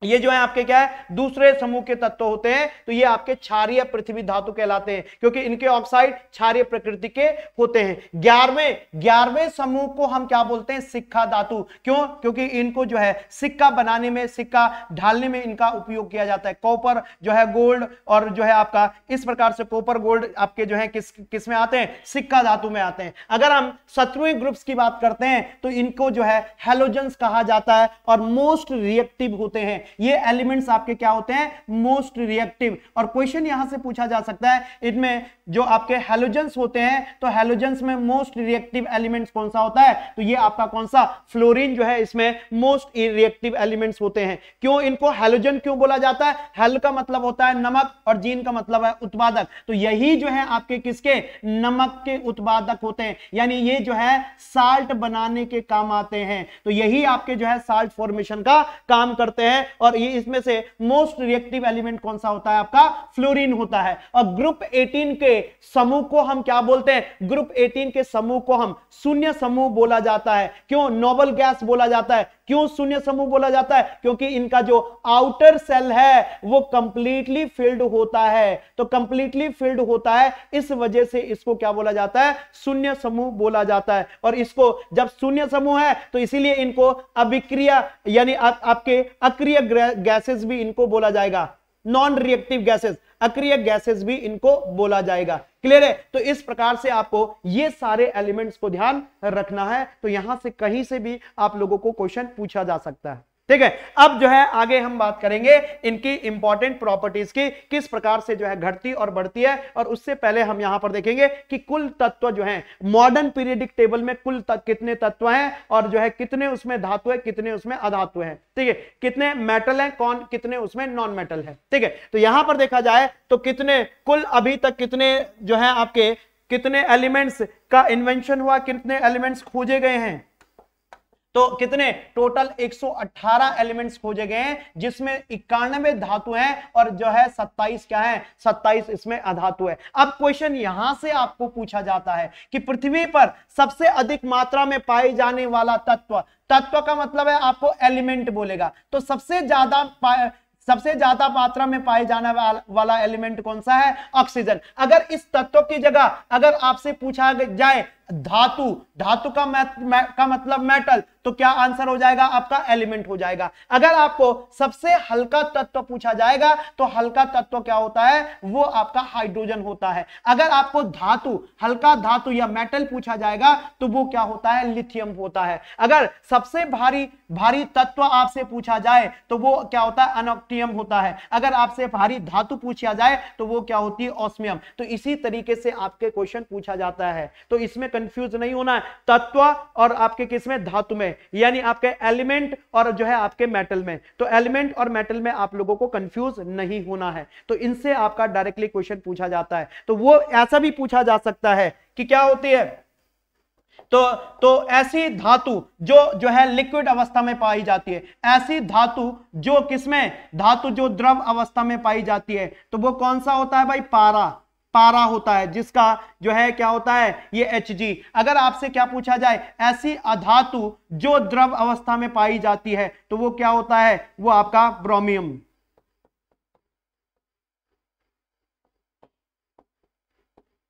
ये जो है आपके क्या है, दूसरे समूह के तत्व होते हैं। तो ये आपके क्षारीय पृथ्वी धातु कहलाते हैं, क्योंकि इनके ऑक्साइड क्षारीय प्रकृति के होते हैं। 11वें समूह को हम क्या बोलते हैं, सिक्का धातु। क्यों? क्योंकि इनको जो है सिक्का बनाने में, सिक्का ढालने में इनका उपयोग किया जाता है। कॉपर जो है, गोल्ड, और जो है आपका इस प्रकार से कॉपर गोल्ड आपके जो है किस में आते हैं, सिक्का धातु में आते हैं। अगर हम 17वें ग्रुप्स की बात करते हैं तो इनको जो है हेलोजेंस कहा जाता है, और मोस्ट रिएक्टिव होते हैं। ये एलिमेंट्स आपके क्या होते हैं, मोस्ट रिएक्टिव। और क्वेश्चन यहां से पूछा जा सकता है, इनमें जो आपके हेलोजेंस होते हैं, तो हेलोजेंस में मोस्ट रिएक्टिव एलिमेंट्स कौन सा होता है, तो ये आपका कौन सा, फ्लोरीन जो है इसमें मोस्ट रिएक्टिव एलिमेंट्स होते हैं। क्यों इनको हेलोजन क्यों बोला जाता है, हेल का मतलब होता है नमक, और जीन का मतलब है उत्पादक। तो यही जो है आपके किसके, नमक के उत्पादक होते हैं, यानी ये जो है साल्ट बनाने के काम आते हैं। तो यही आपके जो है साल्ट फॉर्मेशन का काम करते हैं, और ये इसमें से मोस्ट रिएक्टिव एलिमेंट कौन सा होता है, आपका फ्लोरीन होता है। और ग्रुप 18 के समूह को हम क्या बोलते हैं, ग्रुप 18 के समूह को हम शून्य समूह बोला जाता है। क्यों नोबल गैस बोला जाता है, क्यों शून्य समूह बोला जाता है, क्योंकि इनका जो आउटर सेल है वो कंप्लीटली फिल्ड होता है। तो कंप्लीटली फिल्ड होता है, इस वजह से इसको क्या बोला जाता है, शून्य समूह बोला जाता है। और इसको जब शून्य समूह है तो इसीलिए इनको अभिक्रिया यानी आपके अक्रिय गैसेस भी इनको बोला जाएगा, नॉन रिएक्टिव गैसेस, अक्रिय गैसेस भी इनको बोला जाएगा। क्लियर है? तो इस प्रकार से आपको ये सारे एलिमेंट्स को ध्यान रखना है। तो यहां से कहीं से भी आप लोगों को क्वेश्चन पूछा जा सकता है। ठीक है, अब जो है आगे हम बात करेंगे इनकी इंपॉर्टेंट प्रॉपर्टीज की, किस प्रकार से जो है घटती और बढ़ती है। और उससे पहले हम यहां पर देखेंगे कि कुल तत्व जो है मॉडर्न पीरियडिक टेबल में कुल कितने तत्व हैं और जो है कितने उसमें धातु है, कितने उसमें अधातु है। ठीक है, कितने मेटल हैं, कौन कितने उसमें नॉन मेटल है। ठीक है, तो यहां पर देखा जाए तो कितने कुल अभी तक कितने जो है आपके कितने एलिमेंट्स का इन्वेंशन हुआ, कितने एलिमेंट्स खोजे गए हैं। तो कितने टोटल 118 एलिमेंट्स खोजे गए हैं, जिसमें 91 धातु हैं और जो है 27 क्या है, 27 इसमें अधातु है। अब क्वेश्चन यहां से आपको पूछा जाता है कि पृथ्वी पर सबसे अधिक मात्रा में पाए जाने वाला तत्व, तत्व का मतलब है आपको एलिमेंट बोलेगा, तो सबसे ज्यादा मात्रा में पाए जाने वाला एलिमेंट कौन सा है, ऑक्सीजन। अगर इस तत्व की जगह अगर आपसे पूछा जाए धातु, धातु का मतलब मेटल, तो क्या आंसर हो जाएगा आपका, एलिमेंट हो जाएगा। अगर आपको सबसे हल्का तत्व पूछा जाएगा तो हल्का तत्व क्या होता है, वो आपका हाइड्रोजन होता है। अगर आपको धातु, हल्का धातु या मेटल पूछा जाएगा तो वो क्या होता है, लिथियम होता है। अगर सबसे भारी तत्व आपसे पूछा जाए तो वो क्या होता है, अनोक्टियम होता है। अगर आपसे भारी धातु पूछा जाए तो वो क्या होती है, ऑस्मियम। तो इसी तरीके से आपके क्वेश्चन पूछा जाता है, तो इसमें कंफ्यूज नहीं होना है, तत्व और आपके किसमें, धातु में, यानी आपके एलिमेंट और जो है आपके मेटल में। तो एलिमेंट और मेटल में आप लोगों को कंफ्यूज नहीं होना है, तो इनसे आपका डायरेक्टली क्वेश्चन पूछा जाता है। तो वो ऐसा भी पूछा जा सकता है कि क्या होती है, तो ऐसी धातु जो है लिक्विड अवस्था में पाई जाती है, ऐसी धातु जो किसमें, धातु जो द्रव अवस्था में पाई जाती है, तो वो कौन सा होता है भाई, पारा होता है, जिसका जो है क्या होता है, ये Hg। अगर आपसे क्या पूछा जाए, ऐसी अधातु जो द्रव अवस्था में पाई जाती है, तो वो क्या होता है, वो आपका ब्रोमियम।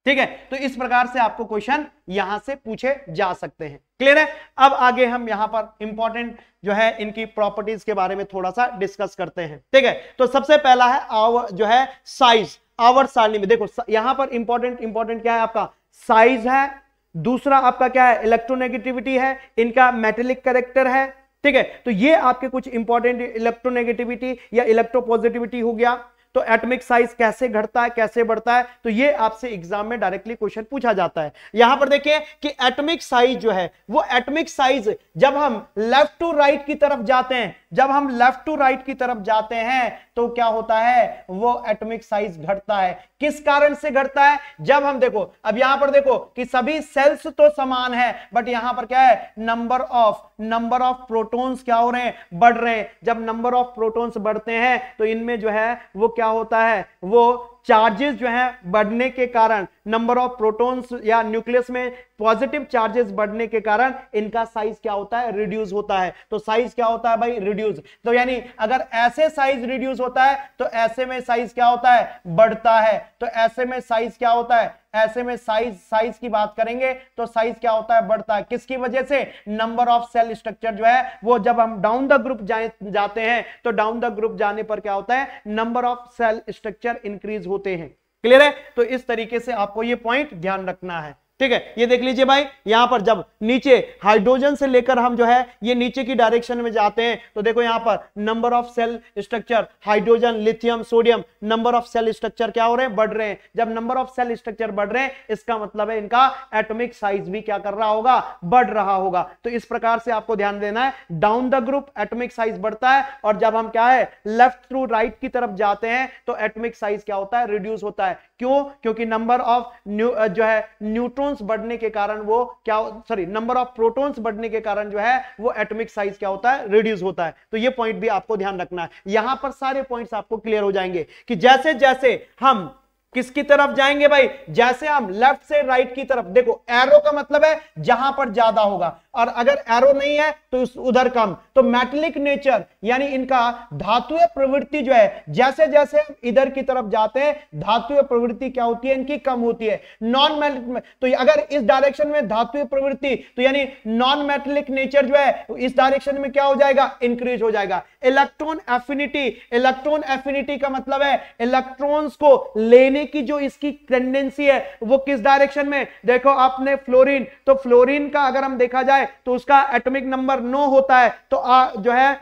ठीक है, तो इस प्रकार से आपको क्वेश्चन यहां से पूछे जा सकते हैं। क्लियर है? अब आगे हम यहां पर इंपॉर्टेंट जो है इनकी प्रॉपर्टीज के बारे में थोड़ा सा डिस्कस करते हैं। ठीक है, तो सबसे पहला है जो है साइज। आवर्त सारणी में देखो यहां पर इंपॉर्टेंट क्या है, आपका साइज है, दूसरा आपका क्या है, इलेक्ट्रोनेगेटिविटी है, इनका मेटेलिक कैरेक्टर है। ठीक है, तो ये आपके कुछ इंपॉर्टेंट इलेक्ट्रोनेगेटिविटी या इलेक्ट्रोपॉजिटिविटी हो गया। तो एटॉमिक साइज कैसे घटता है, कैसे बढ़ता है, तो ये आपसे एग्जाम में डायरेक्टली क्वेश्चन पूछा जाता है। यहां पर देखिए कि एटॉमिक साइज जो है, वो एटॉमिक साइज जब हम लेफ्ट टू राइट की तरफ जाते हैं, जब हम लेफ्ट टू राइट की तरफ जाते हैं तो क्या होता है, वो एटॉमिक साइज घटता है। किस कारण से घटता है, जब हम देखो, अब यहां पर देखो कि सभी सेल्स तो समान है, बट यहां पर क्या है, नंबर ऑफ प्रोटॉन्स क्या हो रहे हैं, बढ़ रहे हैं। जब नंबर ऑफ प्रोटॉन्स बढ़ते हैं तो इनमें जो है वो क्या होता है, वो चार्जेस जो है बढ़ने के कारण, नंबर ऑफ प्रोटॉन्स या न्यूक्लियस में पॉजिटिव चार्जेस बढ़ने के कारण इनका साइज क्या होता है, रिड्यूस होता है। तो साइज क्या होता है भाई, रिड्यूस। तो यानी अगर ऐसे साइज रिड्यूस होता है तो ऐसे में साइज क्या होता है, बढ़ता है। तो ऐसे में साइज क्या होता है, ऐसे में साइज की बात करेंगे तो साइज क्या होता है, बढ़ता है। किसकी वजह से, नंबर ऑफ सेल स्ट्रक्चर जो है वो जब हम डाउन द ग्रुप जाते हैं तो डाउन द ग्रुप जाने पर क्या होता है, number of shell structure increase होते हैं। क्लियर है? तो इस तरीके से आपको ये पॉइंट ध्यान रखना है। ठीक है, ये देख लीजिए भाई, यहां पर जब नीचे हाइड्रोजन से लेकर हम जो है ये नीचे की डायरेक्शन में जाते हैं तो देखो यहां पर number of shell structure, hydrogen, lithium, sodium, number of shell structure क्या हो रहे हैं, बढ़ रहे हैं। जब नंबर ऑफ सेल स्ट्रक्चर बढ़ रहे हैं इसका मतलब है इनका एटॉमिक साइज भी क्या कर रहा होगा, बढ़ रहा होगा। तो इस प्रकार से आपको ध्यान देना है, down the group atomic size बढ़ता है, और जब हम क्या है लेफ्ट टू राइट की तरफ जाते हैं तो एटॉमिक साइज क्या होता है, रिड्यूस होता है। क्यों? क्योंकि नंबर ऑफ जो है न्यूट्रॉन्स बढ़ने के कारण वो क्या, सॉरी, नंबर ऑफ प्रोटॉन्स बढ़ने के कारण जो है वो एटॉमिक साइज क्या होता है, रिड्यूस होता है। तो ये पॉइंट भी आपको ध्यान रखना है। यहां पर सारे पॉइंट्स आपको क्लियर हो जाएंगे कि जैसे जैसे हम किसकी तरफ जाएंगे भाई? जैसे हम लेफ्ट से राइट की तरफ, देखो एरो का मतलब है जहां पर ज्यादा होगा, और अगर एरो नहीं है तो उधर कम। तो मेटेलिक नेचर यानी इनका धातुय प्रवृत्ति जो है, जैसे जैसे हम इधर की तरफ जाते हैं धातुय प्रवृत्ति क्या होती है इनकी? कम होती है। नॉन मेटेलिक, तो अगर इस डायरेक्शन में धातुय प्रवृत्ति, तो यानी नॉन मेटेलिक नेचर जो है इस डायरेक्शन में क्या हो जाएगा? इंक्रीज हो जाएगा। इलेक्ट्रॉन एफिनिटी, इलेक्ट्रॉन एफिनिटी का मतलब है इलेक्ट्रॉन्स को लेने की जो इसकी टेंडेंसी है वो किस डायरेक्शन में? देखो आपने फ्लोरीन, तो फ्लोरीन का अगर हम देखा जाए तो उसका एटॉमिक नंबर 9 होता है, तो जो है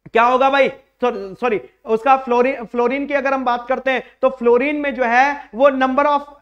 क्या होगा भाई? सॉरी, उसका फ्लोरीन की अगर हम बात करते हैं तो फ्लोरीन में जो है वो नंबर ऑफ,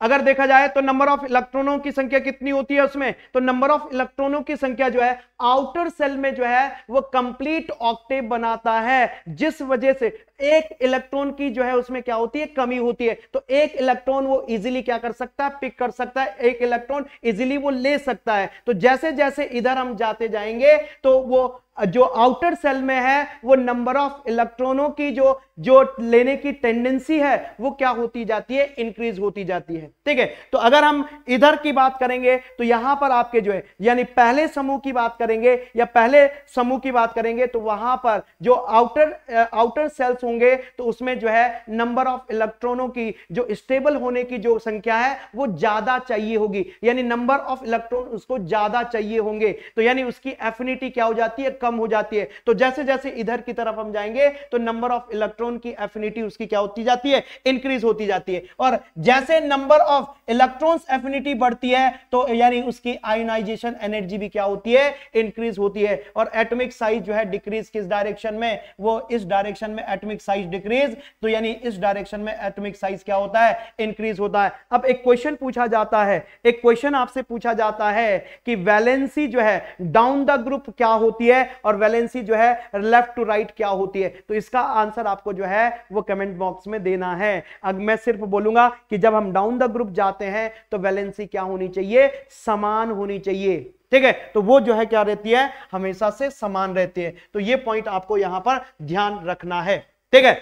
अगर देखा जाए तो नंबर ऑफ इलेक्ट्रॉनों की संख्या कितनी होती है उसमें? तो नंबर ऑफ इलेक्ट्रॉनों की संख्या जो है आउटर सेल में जो है वो कंप्लीट ऑक्टेव बनाता है, जिस वजह से एक इलेक्ट्रॉन की जो है उसमें क्या होती है? कमी होती है। तो एक इलेक्ट्रॉन वो इजीली क्या कर सकता है? पिक कर सकता है, एक इलेक्ट्रॉन इजीली वो ले सकता है। तो जैसे जैसे इधर हम जाते जाएंगे तो वो जो आउटर सेल में है वो नंबर ऑफ इलेक्ट्रॉनों की जो लेने की टेंडेंसी है वो क्या होती जाती है? इंक्रीज होती जाती है। ठीक है, तो अगर हम इधर की बात करेंगे तो यहां पर आपके जो है यानी पहले समूह की बात करेंगे या पहले समूह की बात करेंगे तो वहां पर जो आउटर सेल्स होंगे तो उसमें जो है नंबर ऑफ इलेक्ट्रॉनों की जो स्टेबल होने की जो संख्या है वो ज्यादा चाहिए होगी, यानी नंबर ऑफ इलेक्ट्रॉन उसको ज्यादा चाहिए होंगे, तो यानी उसकी एफिनिटी क्या हो जाती है? कम हो जाती है। तो जैसे जैसे इधर की तरफ हम जाएंगे तो नंबर ऑफ इलेक्ट्रॉन की एफिनिटी उसकी क्या होती जाती है? इंक्रीज होती जाती है। और जैसे नंबर ऑफ इलेक्ट्रॉन्स एफिनिटी बढ़ती है तो यानी उसकी आयोनाइजेशन एनर्जी भी क्या होती है? इंक्रीज होती है। और एटॉमिक साइज जो है डिक्रीज किस डायरेक्शन में? वो इस डायरेक्शन में एटॉमिक साइज डिक्रीज, तो यानी इस डायरेक्शन में एटॉमिक साइज क्या होता है? इंक्रीज होता है। अब एक क्वेश्चन पूछा जाता है, एक क्वेश्चन आपसे पूछा जाता है कि वैलेंसी जो है डाउन द ग्रुप क्या होती है और वैलेंसी जो है लेफ्ट टू राइट क्या होती है? तो इसका आंसर आपको जो है वो कमेंट बॉक्स में देना है। अब मैं सिर्फ बोलूंगा कि जब हम डाउन द ग्रुप जाते हैं तो वैलेंसी क्या होनी चाहिए? समान होनी चाहिए। ठीक है, तो वो जो है क्या रहती है? हमेशा से समान रहती है। तो ये पॉइंट आपको यहां पर ध्यान रखना है। ठीक है,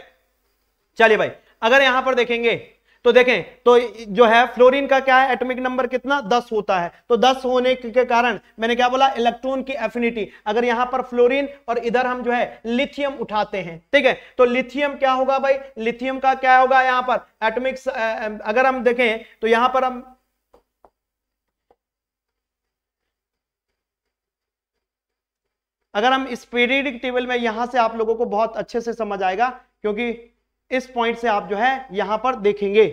चलिए भाई अगर यहां पर देखेंगे तो देखें तो जो है फ्लोरीन का क्या है? एटॉमिक नंबर कितना? 10 होता है। तो 10 होने के कारण मैंने क्या बोला? इलेक्ट्रॉन की एफिनिटी। अगर यहां पर फ्लोरीन और इधर हम जो है लिथियम उठाते हैं, ठीक है, तो लिथियम क्या होगा भाई? लिथियम का क्या होगा यहां पर? एटॉमिक, अगर हम देखें तो यहां पर हम अगर हम इस पीरियडिक टेबल में, यहां से आप लोगों को बहुत अच्छे से समझ आएगा क्योंकि इस पॉइंट से आप जो है यहां पर देखेंगे।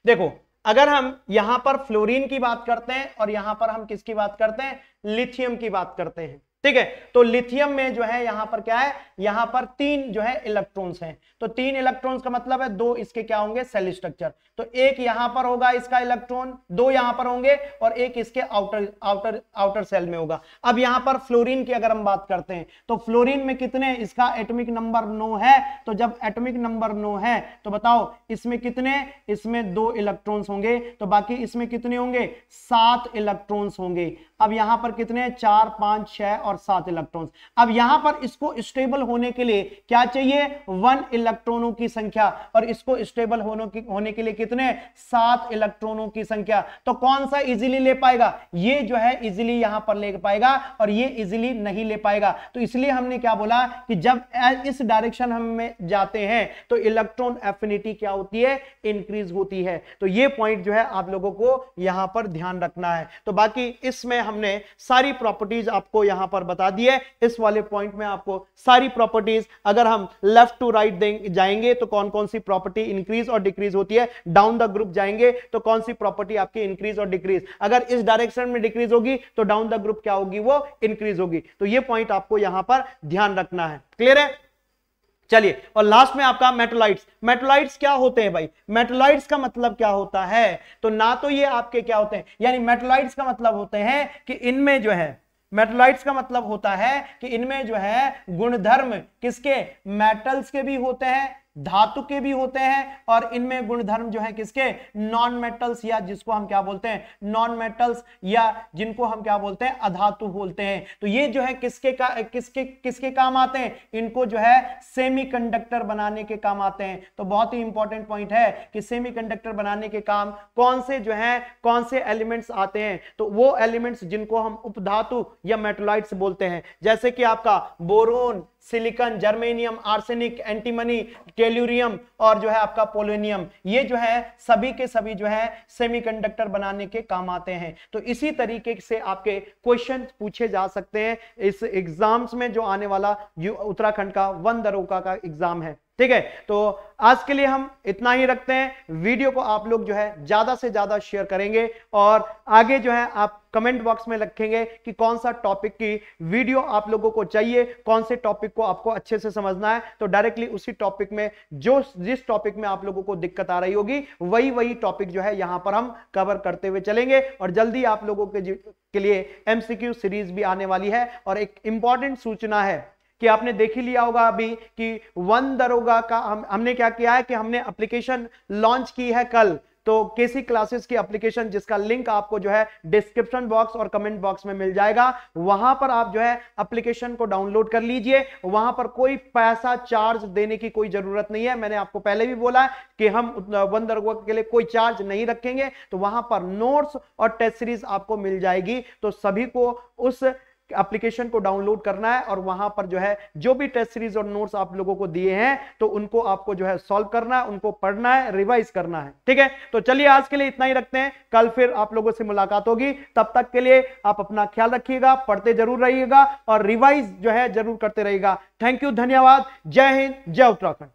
देखो अगर हम यहां पर फ्लोरीन की बात करते हैं और यहां पर हम किसकी बात करते हैं? लिथियम की बात करते हैं। ठीक है, तो लिथियम में जो है यहां पर क्या है? यहां पर 3 जो है इलेक्ट्रॉन्स हैं। तो 3 इलेक्ट्रॉन्स का मतलब है 2 इसके क्या होंगे? Shell structure. तो एक यहां पर होगा इसका इलेक्ट्रॉन, 2 यहां पर होंगे और एक इसके आउटर सेल में होगा। अब यहां पर फ्लोरीन की अगर हम बात करते हैं तो फ्लोरीन में कितने? इसका एटॉमिक नंबर 9 है। तो जब एटॉमिक नंबर 9 है तो बताओ इसमें कितने? इसमें 2 इलेक्ट्रॉन्स होंगे, तो बाकी इसमें कितने होंगे? 7 इलेक्ट्रॉन्स होंगे। अब यहां पर कितने? 4, 5, 6 और 7 इलेक्ट्रॉन्स। अब यहां पर इसको स्टेबल होने के लिए क्या चाहिए? 1 इलेक्ट्रॉनों की संख्या, और इसको स्टेबल होने के लिए कितने? 7 इलेक्ट्रॉनों की संख्या। तो कौन सा इजीली ले पाएगा? ये जो है इजीली यहां पर ले पाएगा और ये इजीली नहीं ले पाएगा। तो इसलिए हमने क्या बोला कि जब इस डायरेक्शन हम में जाते हैं तो इलेक्ट्रॉन एफिनिटी क्या होती है? इंक्रीज होती है। तो ये पॉइंट जो है आप लोगों को यहां पर ध्यान रखना है। तो बाकी इसमें हमने सारी प्रॉपर्टीज आपको यहां पर बता दी है। इस वाले पॉइंट में आपको सारी प्रॉपर्टीज, अगर हम लेफ्ट टू राइट जाएंगे तो कौन कौन सी प्रॉपर्टी इंक्रीज और डिक्रीज होती है, डाउन द ग्रुप जाएंगे तो कौन सी प्रॉपर्टी आपकी इंक्रीज और डिक्रीज, अगर इस डायरेक्शन में डिक्रीज होगी तो डाउन द ग्रुप क्या होगी? वो इंक्रीज होगी। तो ये पॉइंट आपको यहां पर ध्यान रखना है। क्लियर है? चलिए, और लास्ट में आपका मेटोलाइट्स। मेटोलाइट्स क्या होते हैं भाई? मेटोलाइट्स का मतलब क्या होता है? तो ना तो ये आपके क्या होते हैं, यानी मेटोलाइट्स का मतलब होते हैं कि इनमें जो है, मेटोलाइट्स का मतलब होता है कि इनमें जो है गुणधर्म किसके? मेटल्स के भी होते हैं, धातु के भी होते हैं और इनमें गुणधर्म जो है किसके, नॉन मेटल्स, या जिसको हम क्या बोलते हैं नॉन मेटल्स, या जिनको हम क्या बोलते हैं अधातु बोलते हैं। तो ये जो है किसके काम आते हैं, इनको जो है सेमीकंडक्टर बनाने के काम आते हैं। तो बहुत ही इंपॉर्टेंट पॉइंट है कि सेमीकंडक्टर बनाने के काम कौन से जो है कौन से एलिमेंट्स आते हैं, तो वो एलिमेंट्स जिनको हम उपधातु या मेटलॉइड्स बोलते हैं, जैसे कि आपका boron, silicon, germanium, arsenic, antimony, tellurium और जो है आपका पोलोनियम, ये जो है सभी के सभी जो है सेमीकंडक्टर बनाने के काम आते हैं। तो इसी तरीके से आपके क्वेश्चन पूछे जा सकते हैं इस एग्जाम्स में जो आने वाला उत्तराखंड का वन दरोगा का एग्जाम है। ठीक है, तो आज के लिए हम इतना ही रखते हैं। वीडियो को आप लोग जो है ज्यादा से ज्यादा शेयर करेंगे और आगे जो है आप कमेंट बॉक्स में लिखेंगे कि कौन सा टॉपिक की वीडियो आप लोगों को चाहिए, कौन से टॉपिक को आपको अच्छे से समझना है। तो डायरेक्टली उसी टॉपिक में जिस टॉपिक में आप लोगों को दिक्कत आ रही होगी वही टॉपिक जो है यहां पर हम कवर करते हुए चलेंगे। और जल्दी आप लोगों के लिए MCQ सीरीज भी आने वाली है। और एक इंपॉर्टेंट सूचना है कि आपने देख ही लिया होगा अभी कि वन दरोगा का हमने क्या किया है कि हमने एप्लीकेशन लॉन्च की है कल। तो केसी क्लासेस की एप्लीकेशन जिसका लिंक आपको जो है डिस्क्रिप्शन बॉक्स और कमेंट बॉक्स में मिल जाएगा, वहां पर आप जो है एप्लीकेशन को डाउनलोड कर लीजिए। वहां पर कोई पैसा चार्ज देने की कोई जरूरत नहीं है। मैंने आपको पहले भी बोला है कि हम वन दरोगा के लिए कोई चार्ज नहीं रखेंगे। तो वहां पर नोट्स और टेस्ट सीरीज आपको मिल जाएगी। तो सभी को उस एप्लीकेशन को डाउनलोड करना है और वहां पर जो है जो भी टेस्ट सीरीज और नोट्स आप लोगों को दिए हैं तो उनको आपको जो है सॉल्व करना है, उनको पढ़ना है, रिवाइज करना है। ठीक है, तो चलिए आज के लिए इतना ही रखते हैं। कल फिर आप लोगों से मुलाकात होगी। तब तक के लिए आप अपना ख्याल रखिएगा, पढ़ते जरूर रहिएगा और रिवाइज जो है जरूर करते रहिएगा। थैंक यू, धन्यवाद। जय हिंद, जय उत्तराखंड।